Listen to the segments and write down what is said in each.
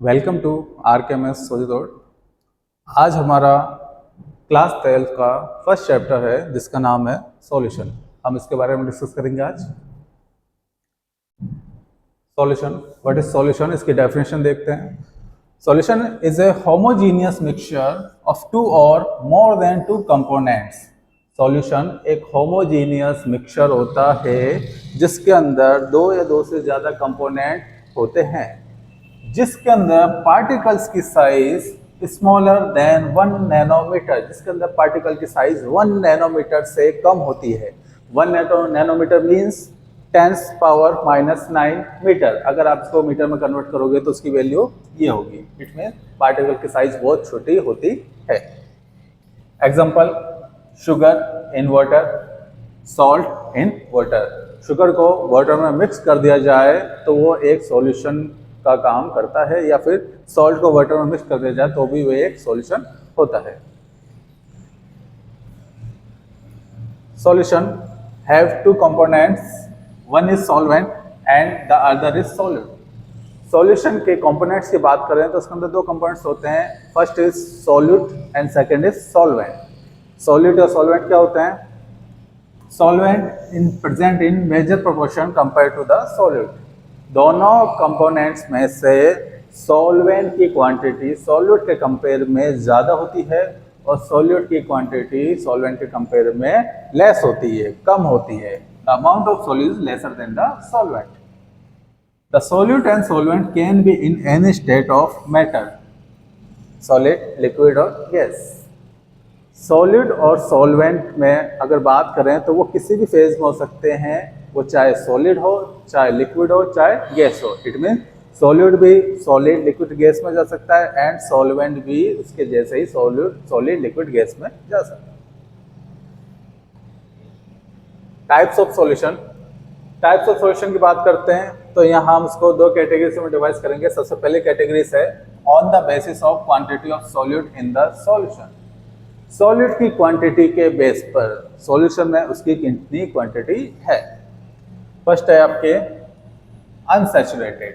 Welcome to RKMS सोजितोड़। आज हमारा class 12 का फर्स्ट चैप्टर है जिसका नाम है सॉल्यूशन। हम इसके बारे में डिस्कस करेंगे आज। सॉल्यूशन, व्हाट इज सॉल्यूशन, इसकी डेफिनेशन देखते हैं। Solution is a homogeneous mixture of two और more than two components. Solution एक होमोजीनियस मिक्सचर होता है जिसके अंदर दो या दो से ज़्यादा कंपोनेंट होते हैं, जिसके अंदर पार्टिकल्स की साइज स्मॉलर देन 1 नैनोमीटर, जिसके अंदर पार्टिकल की साइज 1 नैनोमीटर से कम होती है। 1 नैनोमीटर मीन्स 10 पावर -9 मीटर। अगर आप इसको मीटर में कन्वर्ट करोगे तो उसकी वैल्यू ये होगी। इट मीन पार्टिकल की साइज बहुत छोटी होती है। Example, sugar in water, salt in water. Sugar को वाटर में मिक्स कर दिया जाए तो वो एक सॉल्यूशन का काम करता है, या फिर सॉल्ट को वाटर में मिक्स कर दिया जाए तो भी वो एक सॉल्यूशन होता है। Solution have two components, one is solvent and the other is solute. Solution के कंपोनेंट्स की बात करें तो उसके अंदर दो कंपोनेंट्स होते हैं, first is solute and second is solvent. Solute और सॉल्वेंट क्या होते हैं? Solvent in present in major proportion compare to the solute. दोनों कंपोनेंट्स में से सॉल्वेंट की क्वांटिटी सॉल्यूट के कंपेयर में ज़्यादा होती है और सॉल्यूट की क्वांटिटी सॉल्वेंट के कंपेयर में लेस होती है, कम होती है। The amount of solute is lesser than the solvent. The solute and solvent can be in any state of matter, solid, liquid और गैस। सॉलिड और सॉल्वेंट में अगर बात करें तो वो किसी भी फेज में हो सकते हैं, वो चाहे सॉलिड हो, चाहे लिक्विड हो, चाहे गैस हो। इट मीन सॉलिड भी सॉलिड लिक्विड गैस में जा सकता है एंड सॉल्वेंट भी उसके जैसे ही सॉलिड लिक्विड गैस में जा सकता है। Types of solution, types of solution की बात करते हैं तो यहाँ हम इसको दो कैटेगरीज में डिवाइड करेंगे। सबसे पहले कैटेगरीज है on the basis of quantity of solute in the solution. Solute की क्वांटिटी के बेस पर सॉल्यूशन में उसकी कितनी क्वांटिटी है। फर्स्ट है आपके अनसैचुरेटेड।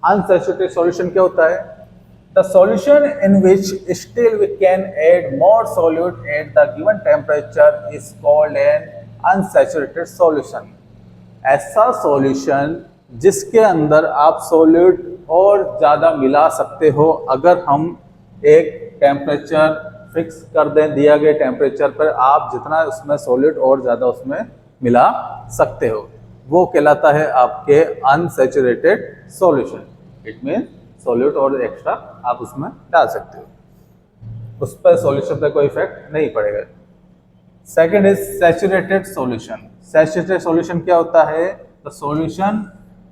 अनसैचुरेटेड सॉल्यूशन क्या होता है? The solution in which still we can add more solute at the given temperature is called an unsaturated solution. ऐसा सॉल्यूशन जिसके अंदर आप सॉल्यूट और ज़्यादा मिला सकते हो, अगर हम एक टेम्परेचर फिक्स कर दें, दिया गए टेम्परेचर पर आप जितना उसमें सॉल्यूट और ज़्यादा उसमें मिला सकते हो, वो कहलाता है आपके unsaturated solution. It mean solute और एक्स्ट्रा आप उसमें डाल सकते हो, उस पर सॉल्यूशन पे कोई इफेक्ट नहीं पड़ेगा। Second is saturated solution. Saturated solution क्या होता है? The solution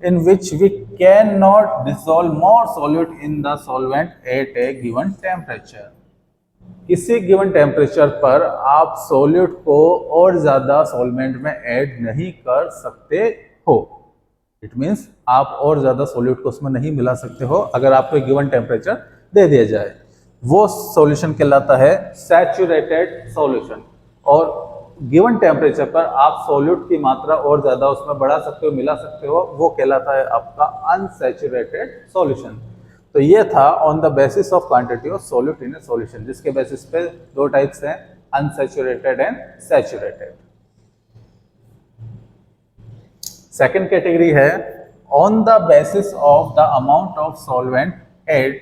in which we cannot dissolve more solute in the solvent at a given temperature। किसी गिवन टेम्परेचर पर आप सॉल्यूट को और ज़्यादा सॉल्वेंट में ऐड नहीं कर सकते हो। इट मीन्स आप और ज़्यादा सॉल्यूट को उसमें नहीं मिला सकते हो अगर आपको एक गिवन टेम्परेचर दे दिया जाए। वो सॉल्यूशन कहलाता है सैचुरेटेड सॉल्यूशन। और गिवन टेम्परेचर पर आप सॉल्यूट की मात्रा और ज़्यादा उसमें बढ़ा सकते हो, मिला सकते हो, वो कहलाता है आपका अनसैचुरेटेड सॉल्यूशन। तो ये था on the basis of quantity of solute in a solution, जिसके बेसिस पे दो टाइप्स हैं, unsaturated and saturated. Second category है on the basis of the amount of solvent at.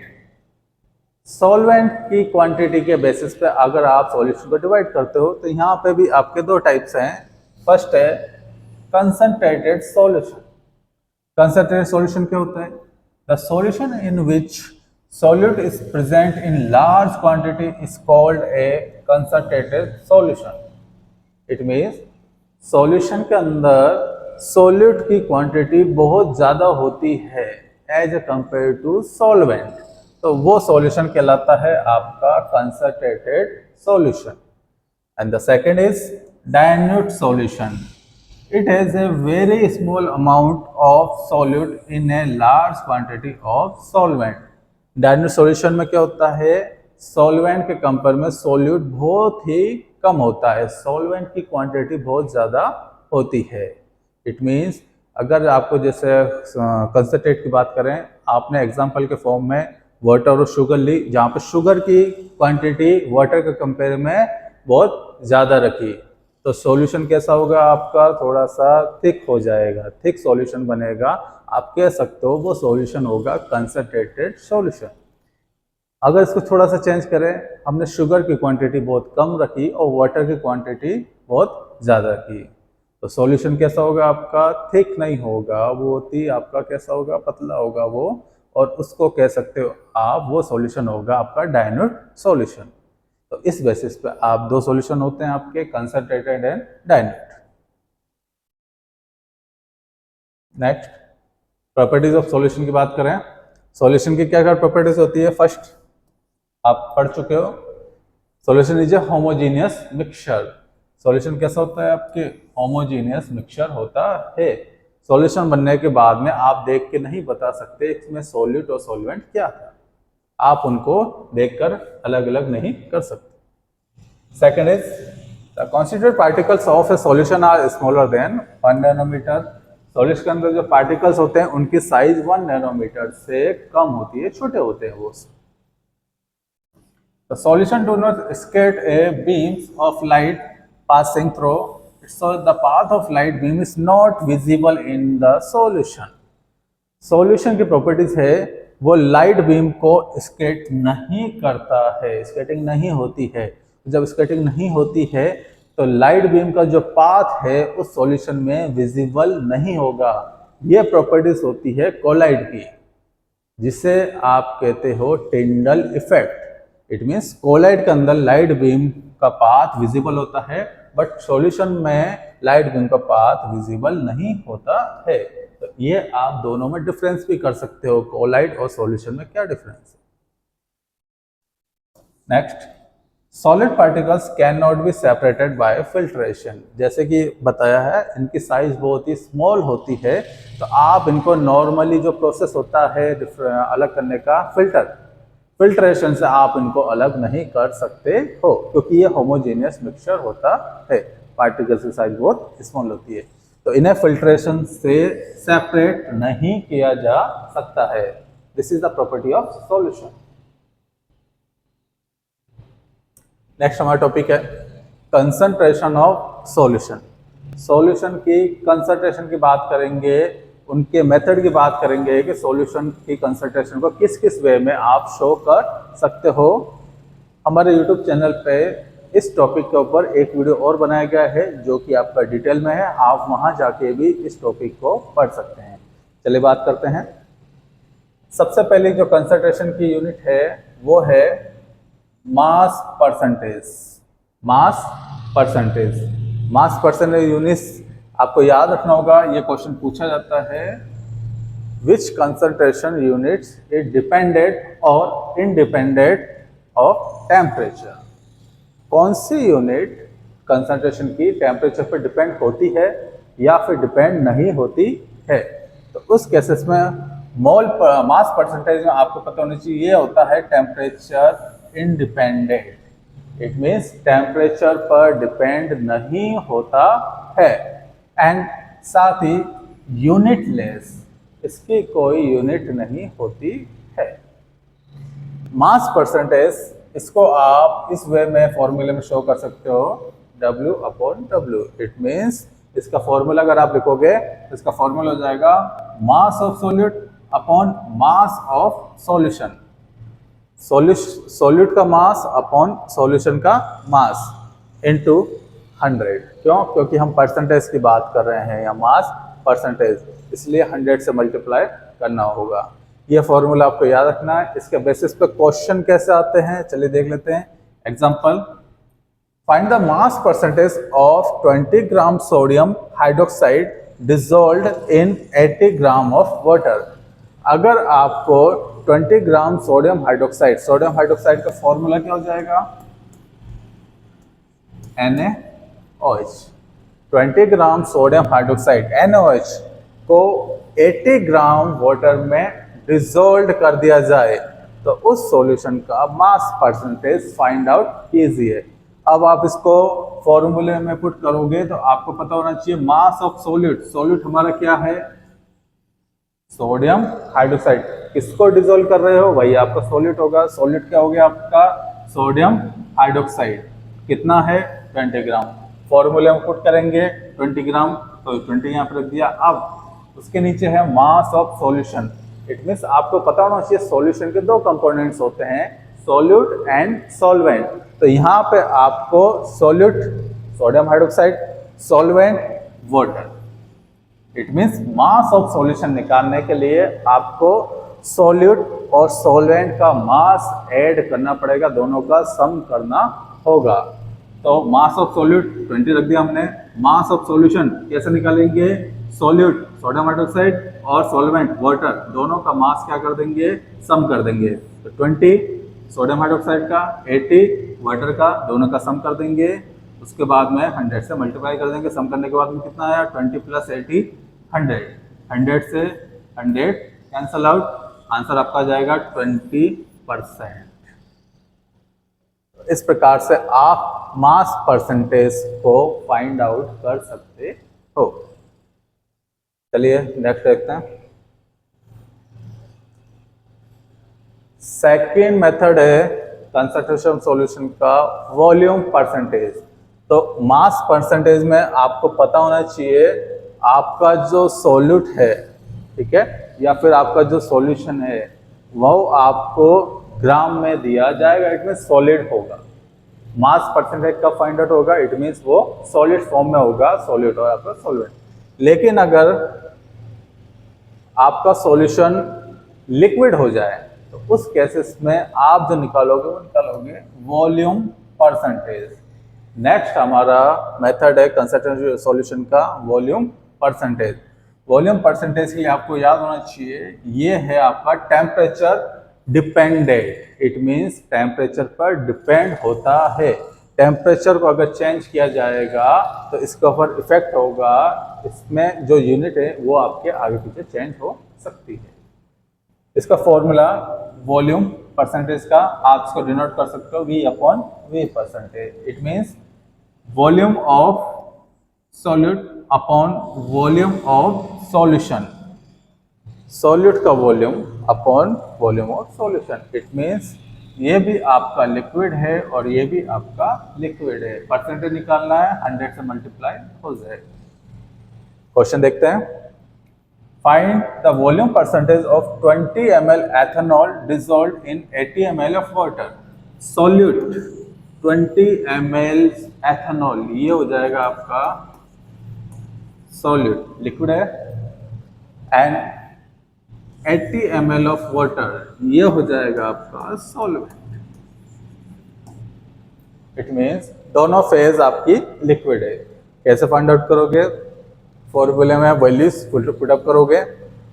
Solvent की क्वांटिटी के बेसिस पे अगर आप सॉल्यूशन को डिवाइड करते हो तो यहाँ पे भी आपके दो टाइप्स हैं। फर्स्ट है कंसंट्रेटेड सॉल्यूशन। कंसंट्रेटेड सॉल्यूशन क्या होता है? The solution in which solute is present in large quantity is called a concentrated solution. It means solution के अंदर सॉल्यूट की क्वांटिटी बहुत ज़्यादा होती है as a compare to solvent, तो वो सॉल्यूशन कहलाता है आपका concentrated solution. And the second is dilute solution. It has a very small amount of solute in a large quantity of solvent. Dilute solution में क्या होता है? सॉल्वेंट के कंपेयर में सॉल्यूट बहुत ही कम होता है, सॉल्वेंट की क्वांटिटी बहुत ज़्यादा होती है। इट मीन्स अगर आपको जैसे कंसंट्रेट की बात करें, आपने एग्जाम्पल के फॉर्म में वाटर और शुगर ली, जहाँ पे शुगर की क्वांटिटी वाटर के कंपेयर में बहुत ज़्यादा रखी, तो सॉल्यूशन कैसा होगा आपका, थोड़ा सा थिक हो जाएगा, थिक सॉल्यूशन बनेगा। आप कह सकते हो वो सॉल्यूशन होगा कंसंट्रेटेड सॉल्यूशन। अगर इसको थोड़ा सा चेंज करें, हमने शुगर की क्वांटिटी बहुत कम रखी और वाटर की क्वांटिटी बहुत ज़्यादा रखी, तो सॉल्यूशन कैसा होगा आपका, थिक नहीं होगा, वो होती आपका कैसा होगा, पतला होगा वो, और उसको कह सकते हो आप वो सॉल्यूशन होगा आपका डायल्यूट सॉल्यूशन। तो इस बेसिस पे आप दो सॉल्यूशन होते हैं आपके, concentrated and dilute. Next, properties of solution की बात करें। सॉल्यूशन की क्या क्या प्रॉपर्टीज होती है, फर्स्ट आप पढ़ चुके हो, solution is a homogeneous mixture. Solution कैसा होता है आपके, होमोजीनियस मिक्सचर होता है। सॉल्यूशन बनने के बाद में आप देख के नहीं बता सकते इसमें सॉल्यूट और सॉल्वेंट क्या था, आप उनको देखकर अलग अलग नहीं कर सकते। Second is the constituent particles of a solution are smaller than 1 nanometre. Solution के अंदर जो पार्टिकल्स होते हैं उनकी साइज 1 नैनोमीटर से कम होती है, छोटे होते हैं वो। The solution do not escape a beams of light passing through, so the path of light beam is not visible in the solution. Solution की प्रॉपर्टीज है वो लाइट बीम को स्केट नहीं करता है, स्केटिंग नहीं होती है। जब स्केटिंग नहीं होती है तो लाइट बीम का जो पाथ है उस सॉल्यूशन में विजिबल नहीं होगा। ये प्रॉपर्टीज होती है कोलाइड की, जिसे आप कहते हो Tyndall effect. It means colloid के अंदर लाइट बीम का पाथ विजिबल होता है, बट सॉल्यूशन में लाइट बीम का पाथ विजिबल नहीं होता है। तो ये आप दोनों में डिफरेंस भी कर सकते हो, कोलाइड और सॉल्यूशन में क्या डिफरेंस है। Next, solid particles can not be separated by filtration. जैसे कि बताया है इनकी साइज बहुत ही स्मॉल होती है, तो आप इनको नॉर्मली जो प्रोसेस होता है अलग करने का, फिल्ट्रेशन से आप इनको अलग नहीं कर सकते हो, क्योंकि ये होमोजेनियस मिक्सचर होता है, पार्टिकल्स की साइज बहुत स्मॉल होती है, तो इन्हें फिल्ट्रेशन से सेपरेट नहीं किया जा सकता है। This is the property of solution. Next हमारा टॉपिक है कंसंट्रेशन ऑफ सॉल्यूशन। सॉल्यूशन की कंसंट्रेशन की बात करेंगे, उनके मेथड की बात करेंगे कि सॉल्यूशन की कंसंट्रेशन को किस किस वे में आप शो कर सकते हो। हमारे यूट्यूब चैनल पे इस टॉपिक के ऊपर एक वीडियो और बनाया गया है जो कि आपका डिटेल में है, आप वहां जाके भी इस टॉपिक को पढ़ सकते हैं। चलिए बात करते हैं। सबसे पहले जो कंसंट्रेशन की यूनिट है वो है mass percentage. Mass percentage units आपको याद रखना होगा, ये क्वेश्चन पूछा जाता है, विच कंसंट्रेशन यूनिट्स इज डिपेंडेंट और इंडिपेंडेंट ऑफ टेम्परेचर। कौन सी यूनिट कंसंट्रेशन की टेम्परेचर पर डिपेंड होती है या फिर डिपेंड नहीं होती है। तो उस केसेस में मास परसेंटेज में आपको पता होना चाहिए ये होता है temperature independent. It means temperature पर डिपेंड नहीं होता है, एंड साथ ही यूनिटलेस, इसकी कोई यूनिट नहीं होती है। मास परसेंटेज इसको आप इस वे में फॉर्मूले में शो कर सकते हो, W/W। इट मीन्स इसका फॉर्मूला अगर आप लिखोगे तो इसका फॉर्मूला हो जाएगा mass of solute upon mass of solution. Solute का मास अपॉन सॉल्यूशन का मास इनटू 100। क्यों? क्योंकि हम परसेंटेज की बात कर रहे हैं या मास परसेंटेज, इसलिए 100 से मल्टीप्लाई करना होगा। ये फॉर्मूला आपको याद रखना है। इसके बेसिस पे क्वेश्चन कैसे आते हैं चलिए देख लेते हैं। Example, find the mass percentage of 20 gram sodium hydroxide dissolved in 80 gram of water. अगर आपको 20 ग्राम सोडियम हाइड्रोक्साइड का फॉर्मूला क्या हो जाएगा, NaOH। 20 gram sodium hydroxide NaOH को 80 ग्राम वाटर में डिसॉल्व कर दिया जाए तो उस सॉल्यूशन का मास परसेंटेज फाइंड आउट कीजिए। अब आप इसको फॉर्मूले में पुट करोगे तो आपको पता होना चाहिए मास ऑफ सोल्यूट। सोल्यूट हमारा क्या है, सोडियम हाइड्रोक्साइड। किसको डिसॉल्व कर रहे हो, वही आपका सॉल्यूट होगा। सॉल्यूट क्या हो गया आपका, सोडियम हाइड्रोक्साइड। कितना है, 20 ग्राम। फॉर्मूले में पुट करेंगे 20 ग्राम, तो 20 यहाँ पर रख दिया। अब उसके नीचे है mass of solution. It means आपको पता होना चाहिए सॉल्यूशन के दो कंपोनेंट्स होते हैं, सॉल्यूट एंड सॉल्वेंट। तो यहाँ पे आपको solute sodium hydroxide, solvent water. It means mass of solution निकालने के लिए आपको सॉल्यूट और सॉल्वेंट का मास ऐड करना पड़ेगा, दोनों का सम करना होगा। तो मास ऑफ सॉल्यूट 20 रख दिया हमने। मास ऑफ सॉल्यूशन कैसे निकालेंगे, सॉल्यूट सोडियम हाइड्रोक्साइड और सॉल्वेंट वाटर, दोनों का मास क्या कर देंगे, सम कर देंगे। तो 20 सोडियम हाइड्रोक्साइड का, 80 वाटर का, दोनों का सम कर देंगे। उसके बाद में 100 से मल्टीप्लाई कर देंगे। सम करने के बाद में कितना आया, 20 + 80 100। 100 से 100 कैंसल आउट, आंसर आपका जाएगा 20%। इस प्रकार से आप मास परसेंटेज को फाइंड आउट कर सकते हो। चलिए नेक्स्ट देखते हैं। सेकेंड मेथड है कंसंट्रेशन सॉल्यूशन का वॉल्यूम परसेंटेज। तो मास परसेंटेज में आपको पता होना चाहिए आपका जो सॉल्यूट है, ठीक है, या फिर आपका जो सॉल्यूशन है वो आपको ग्राम में दिया जाएगा। इट मीन सॉलिड होगा। मास परसेंटेज कब फाइंड आउट होगा, इट मीन्स वो सॉलिड फॉर्म में होगा, सॉल्यूट और आपका सॉल्वेंट। लेकिन अगर आपका सॉल्यूशन लिक्विड हो जाए तो उस केसेस में आप जो निकालोगे वो निकालोगे वॉल्यूम परसेंटेज। नेक्स्ट हमारा मेथड है कंसंट्रेशन सॉल्यूशन का वॉल्यूम परसेंटेज। वॉल्यूम परसेंटेज के लिए आपको याद होना चाहिए ये है आपका temperature dependent. It means temperature पर डिपेंड होता है। टेम्परेचर को अगर चेंज किया जाएगा तो इसके ऊपर इफेक्ट होगा, इसमें जो यूनिट है वो आपके आगे पीछे चेंज हो सकती है। इसका फॉर्मूला वॉल्यूम परसेंटेज का आप इसको डिनोट कर सकते हो V/V percentage. It means volume of solute upon volume of solution. Solute का volume upon volume of solution. It means ये भी आपका लिक्विड है और ये भी आपका लिक्विड है। परसेंटेज निकालना है, 100 से मल्टीप्लाई हो जाएगा। क्वेश्चन देखते हैं। Find the volume percentage of 20 ml ethanol dissolved in 80 ml of water. Solute 20 ml ethanol, ये हो जाएगा आपका सॉल्यूट, लिक्विड है, एंड 80 ml ऑफ वाटर, ये हो जाएगा आपका सॉल्वेंट। इट मीन्स दोनों फेज आपकी लिक्विड है। कैसे फाइंड आउट करोगे, फॉर्मूले में वैल्यूज पुटअप करोगे।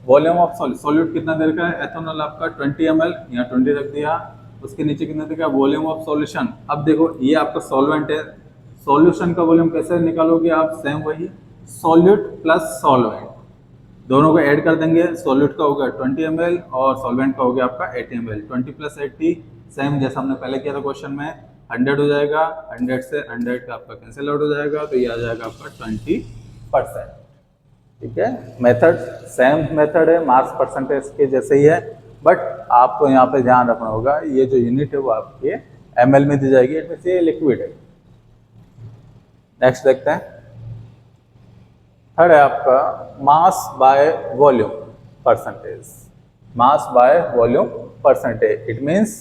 वॉल्यूम ऑफ सॉल्यूट कितना देर का है, एथेनॉल आपका 20 ml, यहाँ 20 रख दिया। उसके नीचे कितना देर का वॉल्यूम ऑफ सॉल्यूशन। अब देखो ये आपका सॉल्वेंट है, सॉल्यूशन का वॉल्यूम कैसे निकालोगे आप, सेम वही सॉल्यूट प्लस सॉल्वेंट, दोनों को ऐड कर देंगे। सॉल्यूट का होगा 20 ml और सॉल्वेंट का हो गया आपका 80 ml। 20 + 80 सेम जैसा हमने पहले किया था क्वेश्चन में, 100 हो जाएगा। 100 से 100 का आपका कैंसिल आउट हो जाएगा, तो ये आ जाएगा आपका 20%। ठीक है, मेथड सेम मेथड है, मास परसेंटेज के जैसे ही है, बट आपको यहाँ पे ध्यान रखना होगा ये जो यूनिट है वो आपके ml में दी जाएगी। इट मीन्स ये लिक्विड है। नेक्स्ट देखते हैं। थर्ड है आपका mass by volume percentage. Mass by volume percentage, it means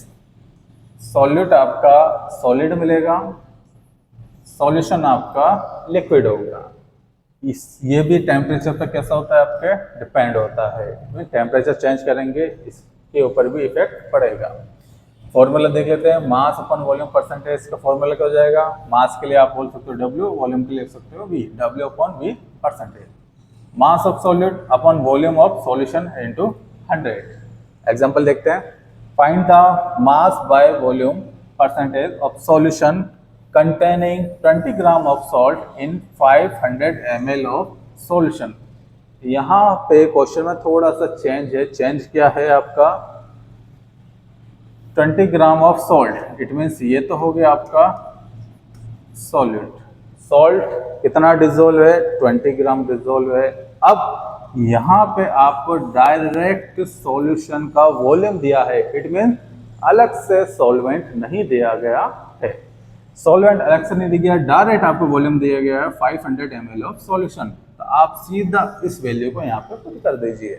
solute आपका सॉलिड मिलेगा, सॉल्यूशन आपका लिक्विड होगा। ये भी टेम्परेचर पर कैसा होता है, आपके डिपेंड होता है। टेम्परेचर चेंज करेंगे इसके ऊपर भी इफेक्ट पड़ेगा। फॉर्मूला देख लेते हैं। मास अपन वॉल्यूम परसेंटेज का फॉर्मूला क्या हो जाएगा, मास के लिए आप बोल सकते हो W, वॉल्यूम के लिए लिख सकते हो V, W/V percentage. Mass of solute upon volume of solution into 100। Example देखते हैं। Find the mass by volume percentage of solution containing 20 gram of salt in 500 ml of solution. यहाँ पे क्वेश्चन में थोड़ा सा चेंज है। चेंज क्या है आपका, 20 gram of salt, it means ये तो हो गया आपका सॉल्यूट। सॉल्ट कितना डिजोल्व है, 20 ग्राम डिजोल्व है। अब यहाँ पे आपको डायरेक्ट सॉल्यूशन का वॉल्यूम दिया है, इट मीन अलग से सॉल्वेंट नहीं दिया गया है। सॉल्वेंट अलग से नहीं दिया गया, डायरेक्ट आपको वॉल्यूम दिया गया है 500 ml ऑफ सॉल्यूशन। तो आप सीधा इस वैल्यू को यहाँ पे पुट कर दीजिए।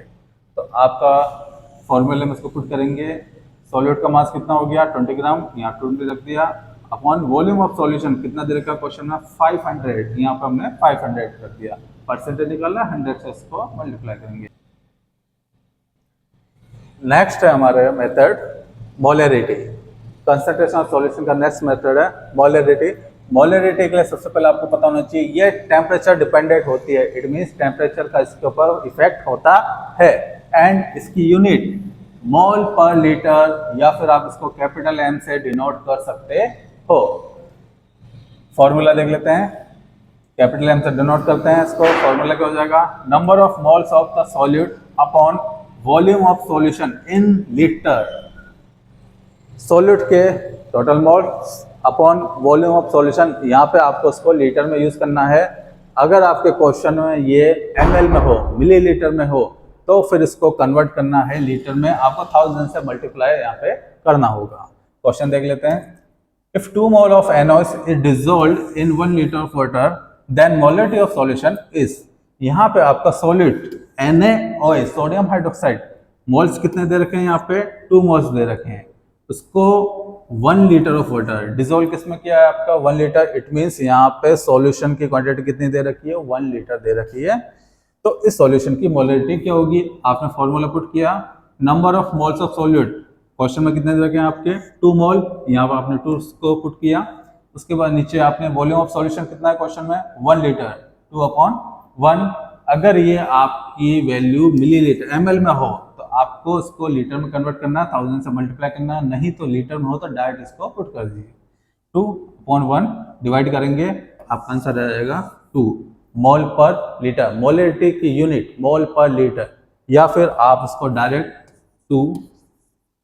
तो आपका फॉर्मूले में इसको पुट करेंगे, सॉल्यूट का मास कितना हो गया 20 ग्राम, यहाँ 20 रख दिया, अपॉन वॉल्यूम ऑफ सॉल्यूशन कितना दे रखा क्वेश्चन में 500, यहाँ पे हमने 500 रख दिया, परसेंटेज निकालना 100 से इसको मल्टीप्लाई करेंगे। नेक्स्ट है हमारे method molarity. Concentration of solution का नेक्स्ट मेथड है मोलरिटी। मोलरिटी के लिए सबसे पहले आपको पता होना चाहिए ये टेम्परेचर डिपेंडेंट होती है, इट मींस टेम्परेचर का इसके ऊपर इफेक्ट होता है। एंड इसकी यूनिट मोल पर लीटर या फिर आप इसको कैपिटल एम से डिनोट कर सकते हो। फॉर्मूला देख लेते हैं, कैपिटल एम से डिनोट करते हैं इसको। फॉर्मूला क्या हो जाएगा, number of moles of the solute upon volume of solution in litre. Solute के total moles upon volume of solution, यहाँ पे आपको इसको लीटर में यूज करना है। अगर आपके क्वेश्चन में ये ml में हो, मिलीलीटर में हो, तो फिर इसको कन्वर्ट करना है लीटर में, आपको 1000 से मल्टीप्लाई यहाँ पे करना होगा। क्वेश्चन देख लेते हैं। If 2 mole of NaOH is dissolved in 1 liter of water, then molarity of solution is। यहाँ पे आपका solute NaOH sodium hydroxide moles कितने दे रखे हैं, यहाँ पे 2 मोल्स दे रखे हैं। उसको 1 लीटर ऑफ वाटर डिजोल्व किसमें किया है आपका 1 लीटर, इट मीन्स यहाँ पे सॉल्यूशन की क्वांटिटी कितनी दे रखी है 1 लीटर दे रखी है। तो इस सॉल्यूशन की मोलरिटी क्या होगी, आपने फॉर्मूला पुट किया, number of moles of solute question में कितने दे रखे हैं आपके 2 मोल, यहाँ पर आपने 2 को पुट किया। उसके बाद नीचे आपने वॉल्यूम ऑफ सॉल्यूशन कितना है क्वेश्चन में 1 लीटर, 2/1। अगर ये आपकी वैल्यू मिलीलीटर ml में हो तो आपको इसको लीटर में कन्वर्ट करना है, 1000 से मल्टीप्लाई करना, नहीं तो लीटर में हो तो डायरेक्ट इसको पुट कर दीजिए। 2/1 डिवाइड करेंगे, आपका आंसर आ जाएगा 2 मोल पर लीटर। मोलरिटी की यूनिट मोल पर लीटर, या फिर आप इसको डायरेक्ट 2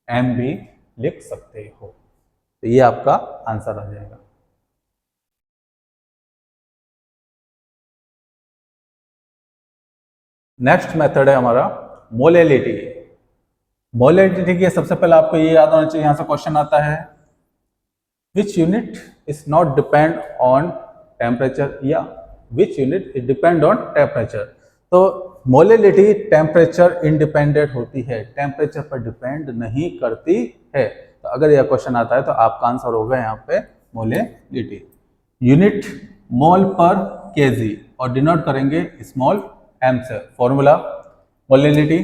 m भी लिख सकते हो। तो ये आपका आंसर आ जाएगा। नेक्स्ट मेथड है हमारा मोलैलिटी। मोलैलिटी के सबसे पहले आपको ये याद होना चाहिए, यहां से क्वेश्चन आता है which unit is not depend on temperature, या which unit is depend on temperature. तो मोलैलिटी टेम्परेचर इंडिपेंडेंट होती है, टेम्परेचर पर डिपेंड नहीं करती है। तो अगर यह क्वेश्चन आता है तो आपका आंसर होगा यहाँ पे मोलैलिटी। यूनिट मोल पर केजी और डिनोट करेंगे स्मॉल m से। Formula molality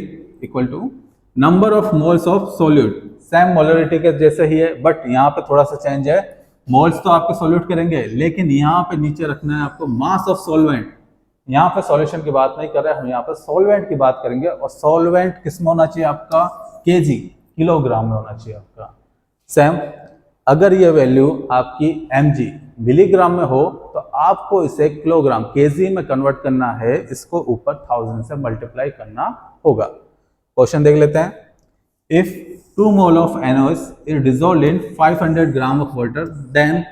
equal to number of moles of solute, same molality के जैसे ही है, बट यहाँ पे थोड़ा सा चेंज है। मोल्स तो आपके सॉल्यूट करेंगे, लेकिन यहाँ पे नीचे रखना है आपको मास ऑफ सॉल्वेंट। यहाँ पे सॉल्यूशन की बात नहीं कर रहे, हम यहाँ पे सॉल्वेंट की बात करेंगे, और सॉल्वेंट किस में होना चाहिए आपका केजी, किलोग्राम में होना चाहिए आपका। सेम अगर ये वैल्यू आपकी mg मिलीग्राम में हो तो आपको इसे किलोग्राम केजी में कन्वर्ट करना है, इसको ऊपर 1000 से मल्टीप्लाई करना होगा। क्वेश्चन देख लेते हैं। If 2 mole of NaOH is dissolved in 500 gram of water, then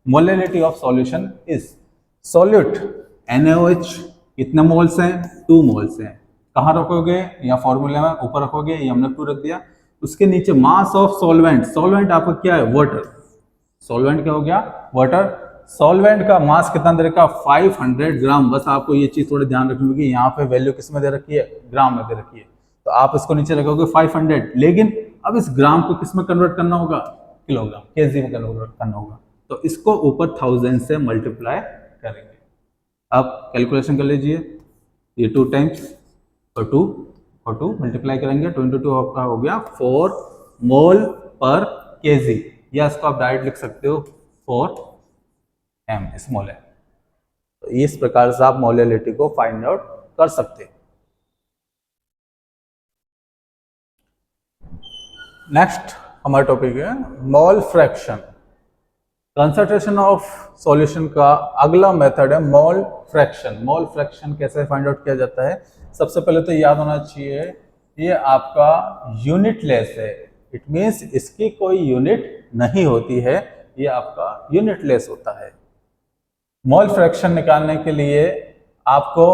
molality of solution is. Solute NaOH कितने मोल्स हैं 2 मोल्स हैं, कहाँ रखोगे, या फॉर्मूले में ऊपर रखोगे, ये हमने 2 रख दिया। उसके नीचे मास ऑफ सॉल्वेंट, सॉल्वेंट आपका क्या है वाटर, सॉल्वेंट क्या हो गया वाटर। सॉल्वेंट का मास कितना दे रखा 500 ग्राम। बस आपको ये चीज थोड़ी ध्यान रखनी होगी, यहाँ पे वैल्यू किस में दे रखी है ग्राम में दे रखी है, तो आप इसको नीचे रखोगे 500, लेकिन अब इस ग्राम को किस में कन्वर्ट करना होगा किलोग्राम, केजी में कन्वर्ट करना होगा। तो इसको ऊपर 1000 से मल्टीप्लाई करेंगे। अब कैलकुलेशन कर लीजिए, ये 2 टाइम्स और 2 और 2 मल्टीप्लाई करेंगे, 22 आपका हो गया 4 मोल पर केजी, या इसको आप डायरेक्ट लिख सकते हो 4 m स्मॉल है। तो इस प्रकार से आप मोलैलिटी को फाइंड आउट कर सकते हैं। नेक्स्ट हमारा टॉपिक है mole fraction. Concentration of solution का अगला मेथड है मोल फ्रैक्शन। मोल फ्रैक्शन कैसे फाइंड आउट किया जाता है, सबसे पहले तो याद होना चाहिए ये आपका यूनिटलेस है, इट मींस इसकी कोई यूनिट नहीं होती है, ये आपका यूनिटलेस होता है। मोल फ्रैक्शन निकालने के लिए आपको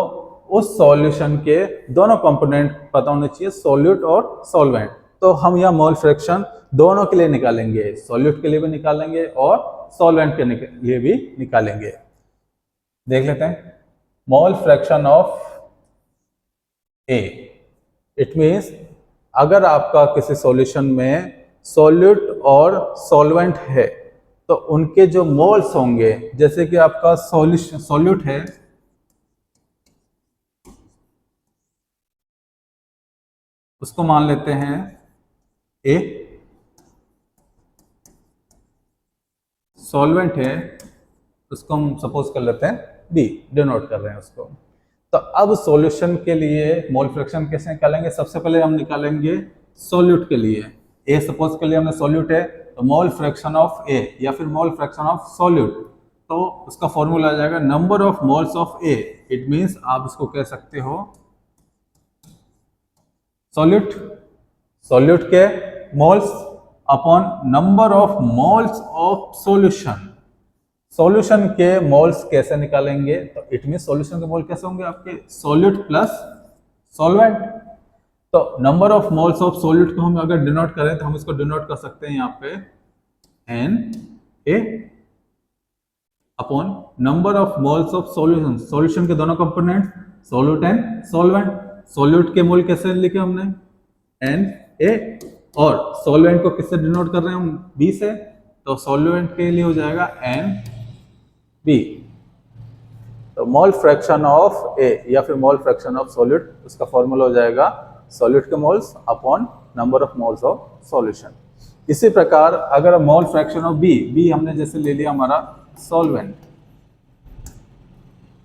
उस सॉल्यूशन के दोनों कंपोनेंट पता होने चाहिए, सॉल्यूट और सॉल्वेंट। तो हम यहाँ मोल फ्रैक्शन दोनों के लिए निकालेंगे, सॉल्यूट के लिए भी निकालेंगे और सॉल्वेंट के लिए भी निकालेंगे। देख लेते हैं मोल fraction of A. It means अगर आपका किसी सॉल्यूशन में सॉल्यूट और सॉल्वेंट है तो उनके जो मोल्स होंगे, जैसे कि आपका सॉल्यूट है, उसको मान लेते हैं ए, सॉल्वेंट है उसको हम सपोज कर लेते हैं बी, डिनोट कर रहे हैं उसको। तो अब सॉल्यूशन के लिए मोल फ्रैक्शन कैसे निकालेंगे? सबसे पहले हम निकालेंगे सॉल्यूट के लिए। ए सपोज के लिए हमने सॉल्यूट है तो मोल फ्रैक्शन ऑफ ए या फिर मोल फ्रैक्शन ऑफ सॉल्यूट, तो उसका फॉर्मूला आ जाएगा number of moles of A. It means आप इसको कह सकते हो सॉल्यूट के moles upon number of moles of solution. Solution के मोल्स कैसे निकालेंगे? तो इट मीन सॉल्यूशन के मोल कैसे होंगे आपके? Solute plus solvent. तो number of moles of solute को हम अगर डिनोट करें तो हम इसको डिनोट कर सकते हैं यहाँ पे Na upon number of moles of solution. Solution के दोनों component solute and solvent. Solute के मोल कैसे लिखे हमने? Na, और सॉल्वेंट को किससे डिनोट कर रहे हैं हम? B से। तो सॉल्वेंट के लिए हो जाएगा NB। तो मोल फ्रैक्शन ऑफ ए या फिर मोल फ्रैक्शन ऑफ सॉल्यूट, उसका फॉर्मूला हो जाएगा सॉल्यूट के moles upon number of moles of solution. इसी प्रकार अगर मोल फ्रैक्शन ऑफ बी हमने जैसे ले लिया हमारा सॉल्वेंट,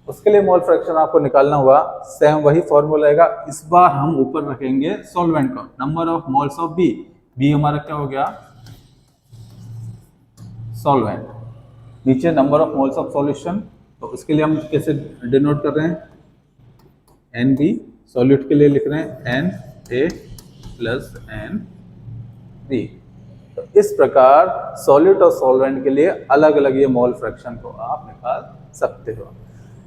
उसके लिए मोल फ्रैक्शन आपको निकालना हुआ, सेम वही फॉर्मूला आएगा। इस बार हम ऊपर रखेंगे सॉल्वेंट का, number of moles of B हमारा क्या हो गया? सॉल्वेंट। नीचे number of moles of solution, तो उसके लिए हम कैसे डिनोट कर रहे हैं? NB। सॉल्यूट के लिए लिख रहे हैं Na प्लस NB। तो इस प्रकार सॉल्यूट और सॉल्वेंट के लिए अलग अलग ये मोल फ्रैक्शन को आप निकाल सकते हो।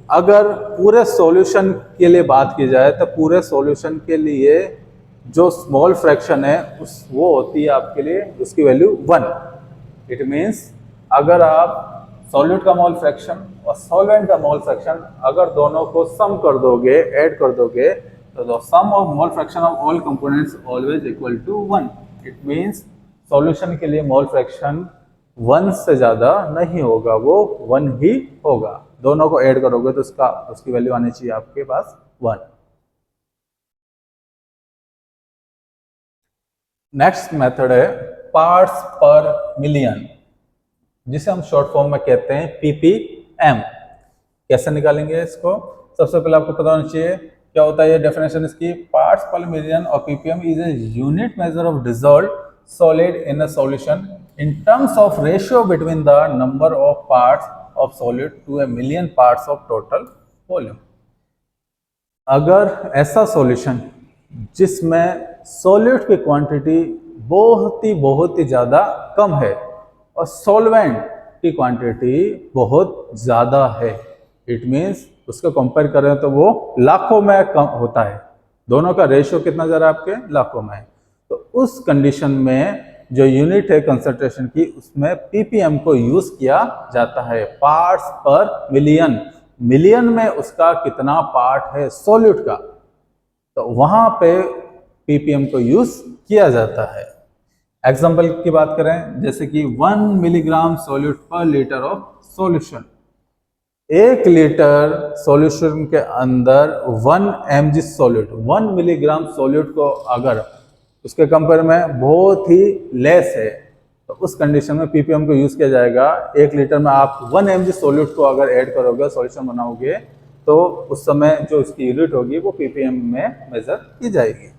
अगर पूरे सॉल्यूशन के लिए बात की जाए तो पूरे सॉल्यूशन के लिए जो मोल फ्रैक्शन है वो होती है आपके लिए, उसकी वैल्यू 1। इट मीन्स अगर आप सॉल्यूट का मोल फ्रैक्शन और सॉल्वेंट का मोल फ्रैक्शन अगर दोनों को सम कर दोगे, ऐड कर दोगे, तो the sum of mole fraction of all components always equal to 1। It means solution के लिए मोल फ्रैक्शन 1 से ज्यादा नहीं होगा, वो 1 ही होगा। दोनों को ऐड करोगे तो उसकी वैल्यू आनी चाहिए आपके पास 1। नेक्स्ट मेथड है पार्ट्स पर मिलियन, जिसे हम शॉर्ट फॉर्म में कहते हैं ppm। कैसे निकालेंगे इसको? सबसे पहले आपको पता होना चाहिए क्या होता है ये डेफिनेशन इसकी। पार्ट्स पर मिलियन और ppm is a unit measure of dissolved solid in a solution in terms of ratio between the number of parts of solid to a million parts of total volume. अगर ऐसा solution जिसमें solute की quantity बहुत ही ज़्यादा कम है और solvent की quantity बहुत ज़्यादा है, इट मीन्स उसको कंपेयर करें तो वो लाखों में कम होता है, दोनों का रेशियो कितना ज़्यादा आपके? लाखों में है। तो उस कंडीशन में जो यूनिट है कंसंट्रेशन की, उसमें ppm को यूज़ किया जाता है, पार्ट्स पर मिलियन। मिलियन में उसका कितना पार्ट है सॉल्यूट का, तो वहाँ पे ppm को यूज़ किया जाता है। एग्जाम्पल की बात करें, जैसे कि 1 मिलीग्राम सॉल्यूट पर litre of solution. 1 litre solution के अंदर 1 mg सॉल्यूट, 1 मिलीग्राम सॉल्यूट को अगर उसके कंपेयर में बहुत ही लेस है तो उस कंडीशन में ppm को यूज़ किया जाएगा। 1 लीटर में आप 1 mg सॉल्यूट को अगर ऐड करोगे, सॉल्यूशन बनाओगे, तो उस समय जो इसकी यूनिट होगी वो ppm में मेजर की जाएगी।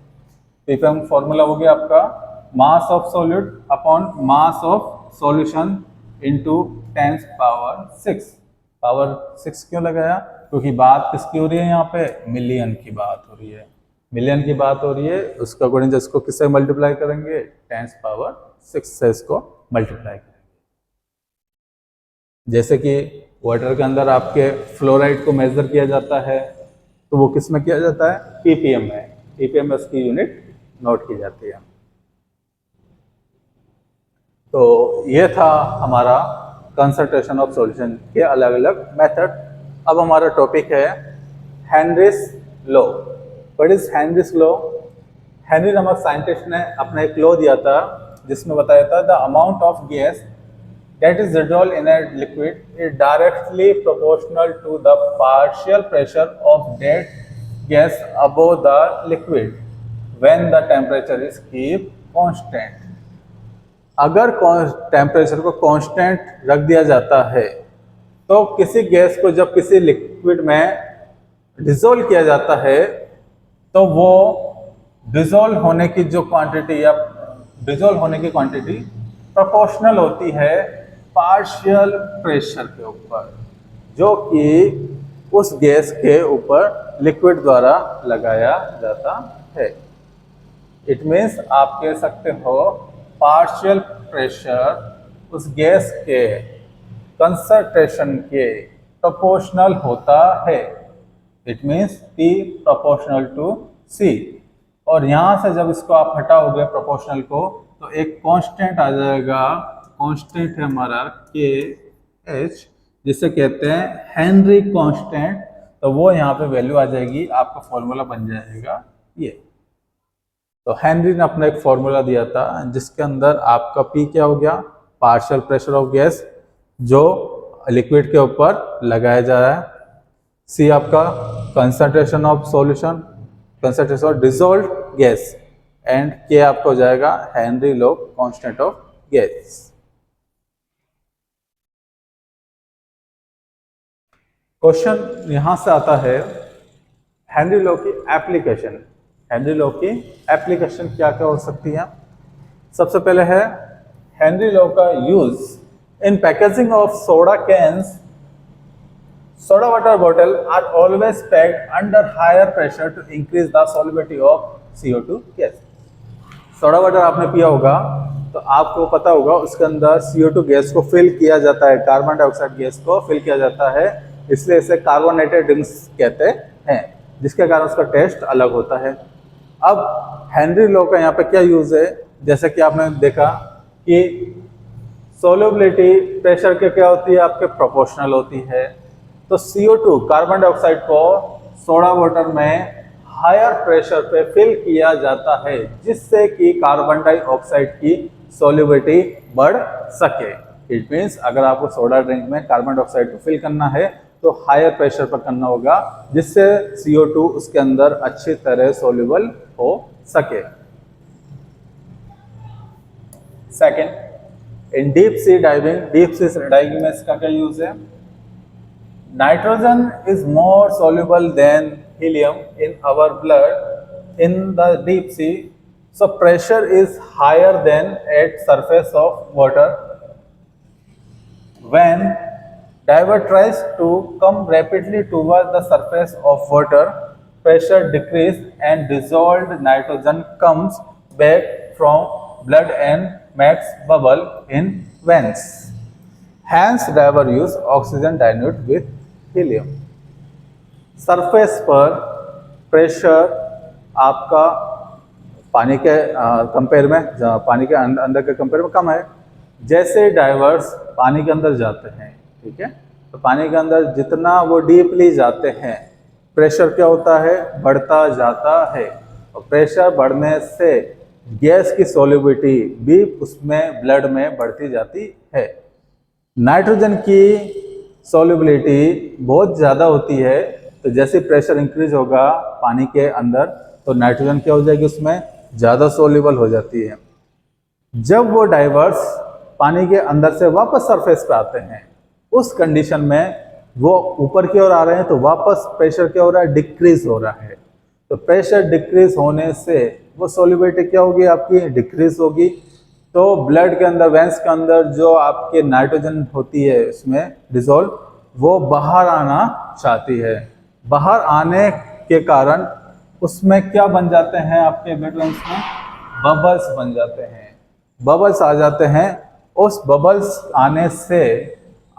ppm फॉर्मूला हो गया आपका mass of solute upon mass of solution into 10 power 6। Power 6 क्यों लगाया? क्योंकि बात किसकी हो रही है? यहाँ पे मिलियन की बात हो रही है, मिलियन की बात हो रही है। उसका अकॉर्डिंग इसको किससे मल्टीप्लाई करेंगे? 10 पावर 6 से इसको मल्टीप्लाई करेंगे। जैसे कि वाटर के अंदर आपके फ्लोराइड को मेजर किया जाता है तो वो किस में किया जाता है? ppm में। ppm में उसकी यूनिट नोट की जाती है। तो ये था हमारा कंसंट्रेशन ऑफ सॉल्यूशन के अलग अलग मेथड। अब हमारा टॉपिक है Henry's law. What is Henry's law? Henry नामक साइंटिस्ट ने अपना एक लॉ दिया था जिसमें बताया था the amount of gas that is dissolved in a liquid is directly proportional to the partial pressure of that gas above the liquid when the temperature is kept constant। अगर temperature को constant रख दिया जाता है तो किसी gas को जब किसी लिक्विड में डिसोल्व किया जाता है तो वो डिसोल्व होने की जो क्वांटिटी या डिसोल्व होने की क्वांटिटी प्रोपोर्शनल होती है पार्शियल प्रेशर के ऊपर, जो कि उस गैस के ऊपर लिक्विड द्वारा लगाया जाता है। इट मीन्स आप कह सकते हो पार्शियल प्रेशर उस गैस के कंसंट्रेशन के प्रोपोर्शनल होता है। It means P proportional to C। और यहाँ से जब इसको आप हटाओगे प्रोपोर्शनल को तो एक कांस्टेंट आ जाएगा। कांस्टेंट है हमारा KH, जिसे कहते हैं हेनरी कांस्टेंट। तो वो यहाँ पे वैल्यू आ जाएगी, आपका फॉर्मूला बन जाएगा ये। तो हेनरी ने अपना एक फॉर्मूला दिया था जिसके अंदर आपका P क्या हो गया? पार्शियल प्रेशर ऑफ गैस जो लिक्विड के ऊपर लगाया जा रहा है। C आपका concentration of solution, concentration of dissolved gas, and K आपका हो जाएगा Henry law constant of gas. Question यहां से आता है हेनरी लॉ की एप्लीकेशन। हेनरी लॉ की एप्लीकेशन क्या क्या हो सकती है? सबसे पहले है हेनरी लॉ का use in packaging of soda cans. Soda water bottle are always packed under higher pressure to increase the solubility of CO2 gas. Soda water आपने पिया होगा तो आपको पता होगा उसके अंदर CO2 गैस को फिल किया जाता है, कार्बन डाइऑक्साइड गैस को फिल किया जाता है, इसलिए इसे कार्बोनेटेड ड्रिंक्स कहते हैं, जिसके कारण उसका टेस्ट अलग होता है। अब हेनरी लॉ का यहाँ पे क्या यूज है? जैसे कि आपने देखा कि सोल्युबिलिटी प्रेशर के क्या होती है? आपके प्रोपोर्शनल होती है। तो CO2 कार्बन डाइऑक्साइड को सोडा वाटर में हायर प्रेशर पे फिल किया जाता है जिससे कि कार्बन डाइऑक्साइड की सोल्युबिलिटी बढ़ सके। इट मीन्स अगर आपको सोडा ड्रिंक में कार्बन डाइऑक्साइड को फिल करना है तो हायर प्रेशर पर करना होगा जिससे CO2 उसके अंदर अच्छी तरह सोल्यूबल हो सके। Second, in deep sea diving, deep sea diving में इसका क्या यूज है? Nitrogen is more soluble than helium in our blood in the deep sea, so pressure is higher than at surface of water. When diver tries to come rapidly toward the surface of water, pressure decreases and dissolved nitrogen comes back from blood and makes bubble in veins. Hence diver use oxygen dilute with helium. Surface पर pressure आपका पानी के compare में, पानी के अंदर के compare में कम है। जैसे डाइवर्स पानी के अंदर जाते हैं, ठीक है, तो पानी के अंदर जितना वो डीपली जाते हैं प्रेशर क्या होता है? बढ़ता जाता है। और प्रेशर बढ़ने से गैस की सॉल्युबिलिटी भी उसमें ब्लड में बढ़ती जाती है। नाइट्रोजन की सॉल्युबिलिटी बहुत ज़्यादा होती है, तो जैसे प्रेशर इंक्रीज होगा पानी के अंदर तो नाइट्रोजन क्या हो जाएगी? उसमें ज़्यादा सोल्यूबल हो जाती है। जब वो डाइवर्स पानी के अंदर से वापस सरफेस पे आते हैं उस कंडीशन में वो ऊपर की ओर आ रहे हैं तो वापस प्रेशर क्या हो रहा है? डिक्रीज हो रहा है। तो प्रेशर डिक्रीज होने से वो सोल्यूबिलिटी क्या होगी? आपकी डिक्रीज होगी। तो ब्लड के अंदर, वेंस के अंदर जो आपके नाइट्रोजन होती है उसमें डिसॉल्व, वो बाहर आना चाहती है। बाहर आने के कारण उसमें क्या बन जाते हैं? आपके ब्लड वेंस में बबल्स बन जाते हैं, बबल्स आ जाते हैं। उस बबल्स आने से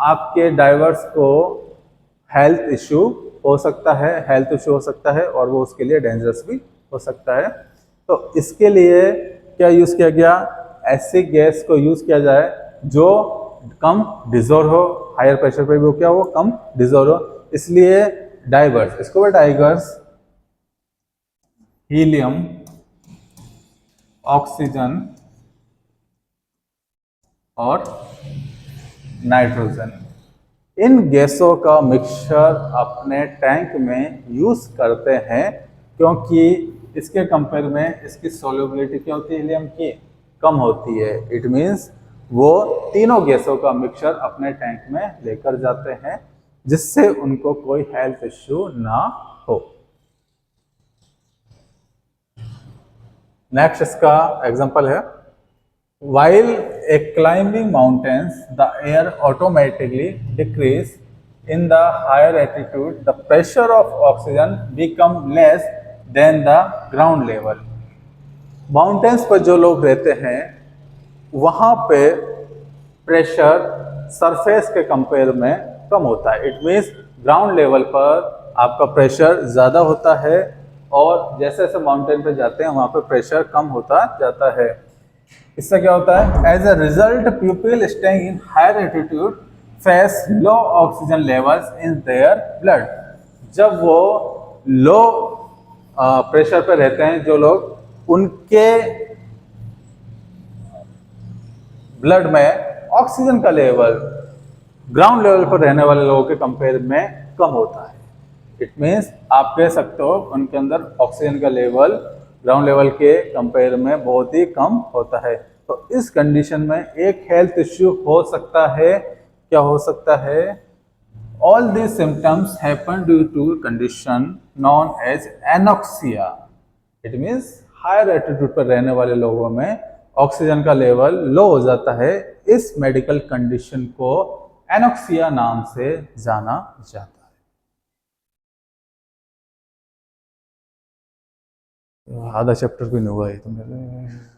आपके डाइवर्स को हेल्थ इश्यू हो सकता है, हेल्थ इश्यू हो सकता है और वो उसके लिए डेंजरस भी हो सकता है। तो इसके लिए क्या यूज़ किया गया, ऐसी गैस को यूज़ किया जाए जो कम डिजोल्व हो, हायर प्रेशर पे भी वो क्या हो, कम डिजोल्व हो। इसलिए डाइवर्स, इसको भी डाइवर्स, हीलियम, ऑक्सीजन और नाइट्रोजन, इन गैसों का मिक्सचर अपने टैंक में यूज करते हैं, क्योंकि इसके कंपेयर में इसकी सोल्युबिलिटी क्या होती है, हीलियम की, कम होती है। इट मींस वो तीनों गैसों का मिक्सचर अपने टैंक में लेकर जाते हैं, जिससे उनको कोई हेल्थ इश्यू ना हो। नेक्स्ट इसका एग्जांपल है, while a climbing mountains, the air automatically decrease in the higher altitude, the pressure of oxygen become less than the ground level. Mountains पर जो लोग रहते हैं वहाँ पे प्रेशर सरफेस के कंपेयर में कम होता है। इट मीन्स ग्राउंड लेवल पर आपका प्रेशर ज़्यादा होता है और जैसे जैसे माउंटेन पे जाते हैं वहाँ पे प्रेशर कम होता जाता है। इससे क्या होता है, as a result people staying in higher altitude face low oxygen levels in their blood. जब वो लो प्रेशर पे रहते हैं जो लोग, उनके ब्लड में ऑक्सीजन का लेवल ग्राउंड लेवल पर रहने वाले लोगों के कंपेयर में कम होता है। इट मीन्स आप कह सकते हो उनके अंदर ऑक्सीजन का लेवल ग्राउंड लेवल के कंपेयर में बहुत ही कम होता है। तो इस कंडीशन में एक हेल्थ इश्यू हो सकता है। क्या हो सकता है, all these symptoms happen due to condition known as anoxia. It means higher altitude पर रहने वाले लोगों में ऑक्सीजन का लेवल लो हो जाता है। इस मेडिकल कंडीशन को एनोक्सिया नाम से जाना जाता है। आधा चैप्टर भी नहीं हुआ है तुम्हें।